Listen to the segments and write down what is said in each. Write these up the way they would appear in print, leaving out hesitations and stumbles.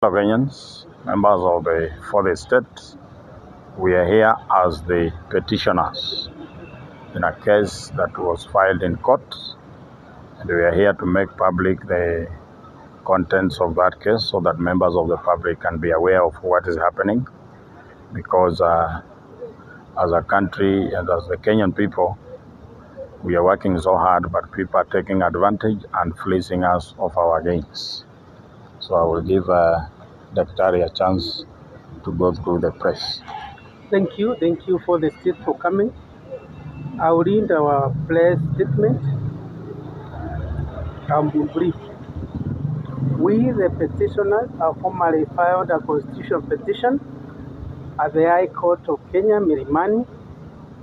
Kenyans, members of the fourth estate, we are here as the petitioners in a case that was filed in court, and we are here to make public the contents of that case so that members of the public can be aware of what is happening, because as a country and as the Kenyan people, we are working so hard, but people are taking advantage and fleecing us of our gains. So I will give Daktari a chance to go through the press. Thank you for the state for coming. I will read our press statement. I'll be brief. We, the petitioners, have formally filed a constitutional petition at the High Court of Kenya, Milimani,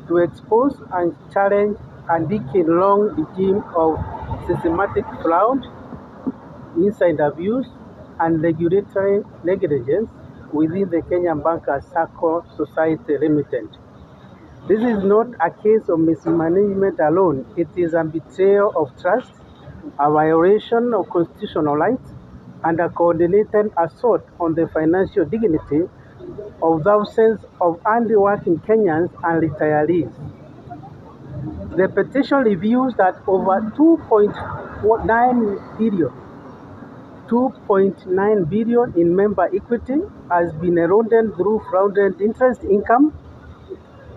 to expose and challenge a decade-long regime of systematic fraud, inside abuse, and regulatory negligence within the Kenyan Bankers Circle Society Limited. This is not a case of mismanagement alone. It is a betrayal of trust, a violation of constitutional rights, and a coordinated assault on the financial dignity of thousands of hardworking Kenyans and retirees. The petition reviews that over 2.9 billion in member equity has been eroded through fraudulent interest income,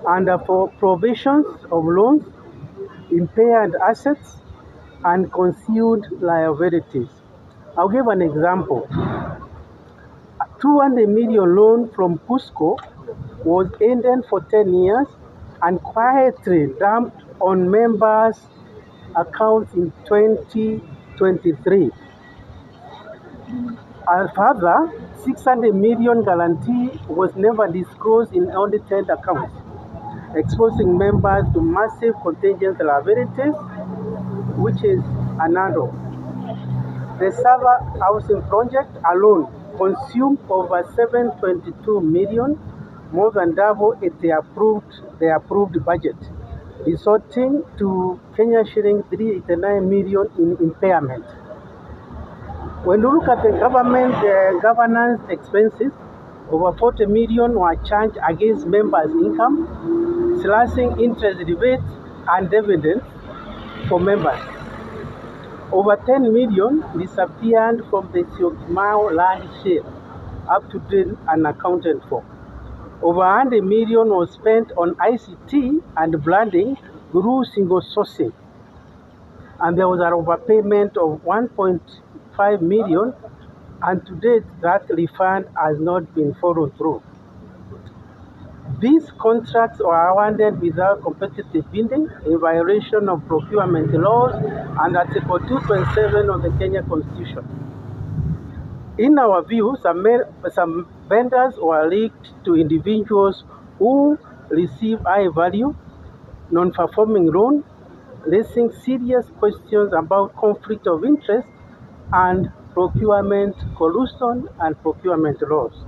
under provisions of loans, impaired assets, and concealed liabilities. I'll give an example. A 200 million loan from Cusco was ended for 10 years and quietly dumped on members' accounts in 2023. A further 600 million guarantee was never disclosed in audited accounts, exposing members to massive contingent liabilities, which is another. The server housing project alone consumed over 722 million, more than double the approved budget, resulting to Kenya shilling 389 million in impairment. When you look at the government governance expenses, over 40 million were charged against members' income, slashing interest rebates and dividends for members. Over 10 million disappeared from the Syokimau land share, up to date unaccounted for. Over 100 million was spent on ICT and branding through single sourcing. And there was an overpayment of 1.5 million, and to date that refund has not been followed through. These contracts were awarded without competitive bidding, in violation of procurement laws and Article 227 of the Kenya Constitution. In our view, some vendors were linked to individuals who receive high-value, non-performing loan, raising serious questions about conflict of interest and procurement collusion and procurement laws.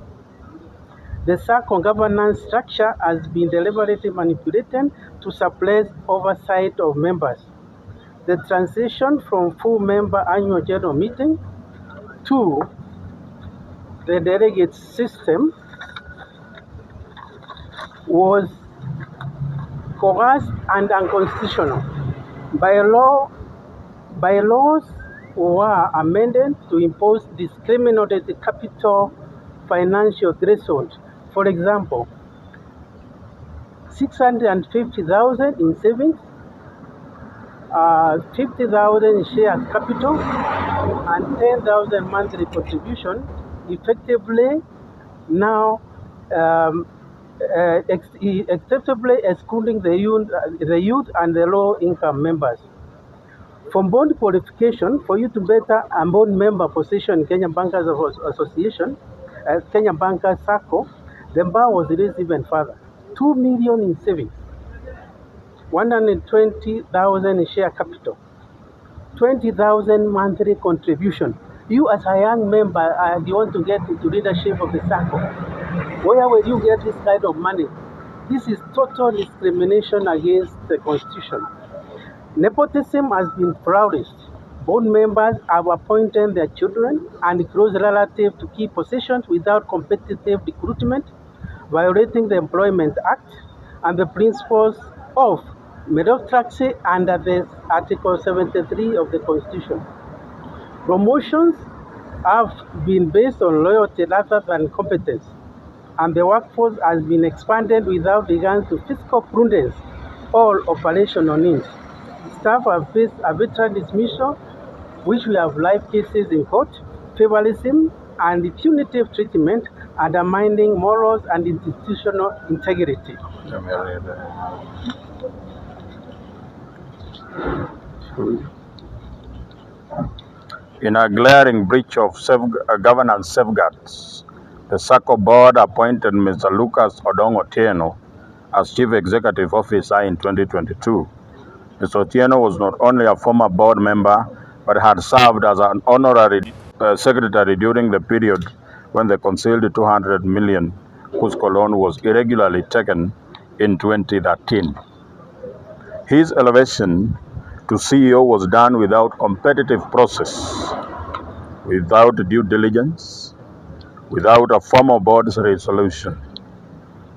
The circle governance structure has been deliberately manipulated to suppress oversight of members. The transition from full member annual general meeting to the delegate system was coerced and unconstitutional. Bylaws were amended to impose discriminatory capital financial threshold. For example, 650,000 in savings, 50,000 in shares capital, and 10,000 monthly contribution, effectively now acceptably excluding the youth and the low-income members. From board qualification, for you to better a board member position in Kenya Bankers Association, Kenya Bankers Circle, the bar was raised even further. 2 million in savings, 120,000 in share capital, 20,000 monthly contribution. You as a young member, you want to get into leadership of the circle. Where will you get this kind of money? This is total discrimination against the Constitution. Nepotism has been flourished Board members have appointed their children and close relatives to key positions without competitive recruitment, violating the Employment Act and the principles of meritocracy under the Article 73 of the Constitution. Promotions have been based on loyalty rather than competence, and the workforce has been expanded without regard to fiscal prudence or operational needs. Staff have faced arbitrary dismissal, which we have live cases in court, favoritism, and punitive treatment, undermining morals and institutional integrity. In a glaring breach of governance safeguards, the SACCO board appointed Mr. Lucas Odong Otieno as Chief Executive Officer in 2022. Mr. Otieno was not only a former board member, but had served as an honorary secretary during the period when the concealed 200 million Cusco loan was irregularly taken in 2013. His elevation to CEO was done without competitive process, without due diligence, without a formal board's resolution.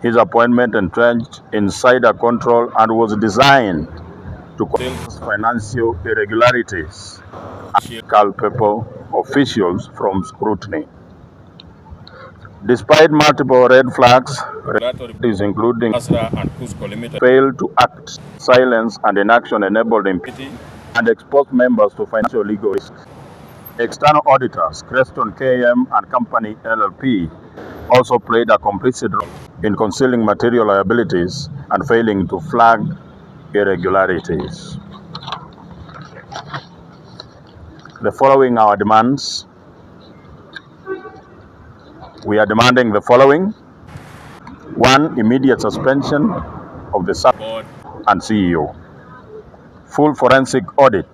His appointment entrenched insider control and was designed to conceal financial irregularities and culpable officials from scrutiny. Despite multiple red flags, regulators including and Cusco Limited failed to act. Silence and inaction enabled impunity and exposed members to financial legal risks. External auditors, Creston KM and Company LLP, also played a complicit role in concealing material liabilities and failing to flag irregularities. The following are our demands. We are demanding the following. 1. Immediate suspension of the board and CEO. Full forensic audit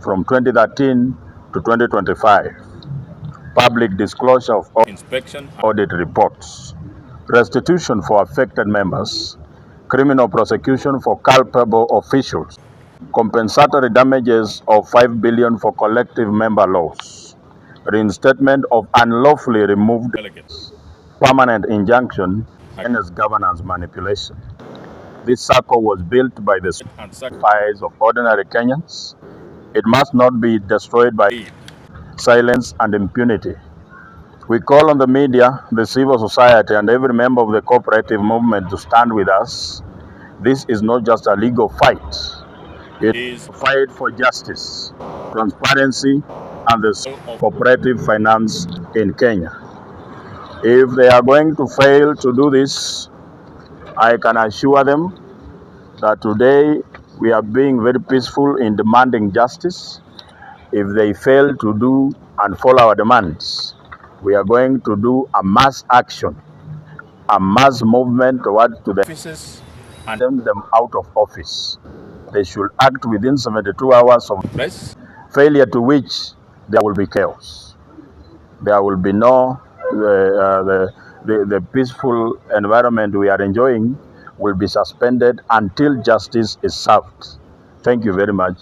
from 2013 to 2025. Public disclosure of inspection audit reports. Restitution for affected members. Criminal prosecution for culpable officials. Compensatory damages of 5 billion for collective member loss. Reinstatement of unlawfully removed delegates. Permanent injunction against governance manipulation. This SACCO was built by the sacrifice of ordinary Kenyans. It must not be destroyed by silence and impunity. We call on the media, the civil society, and every member of the cooperative movement to stand with us. This is not just a legal fight. It is a fight for justice, transparency, and the cooperative finance in Kenya. If they are going to fail to do this, I can assure them that today we are being very peaceful in demanding justice. If they fail to do and follow our demands, we are going to do a mass action, a mass movement towards the offices and send them out of office. They should act within 72 hours of press, failure to which there will be chaos. There will be no, the peaceful environment we are enjoying will be suspended until justice is served. Thank you very much.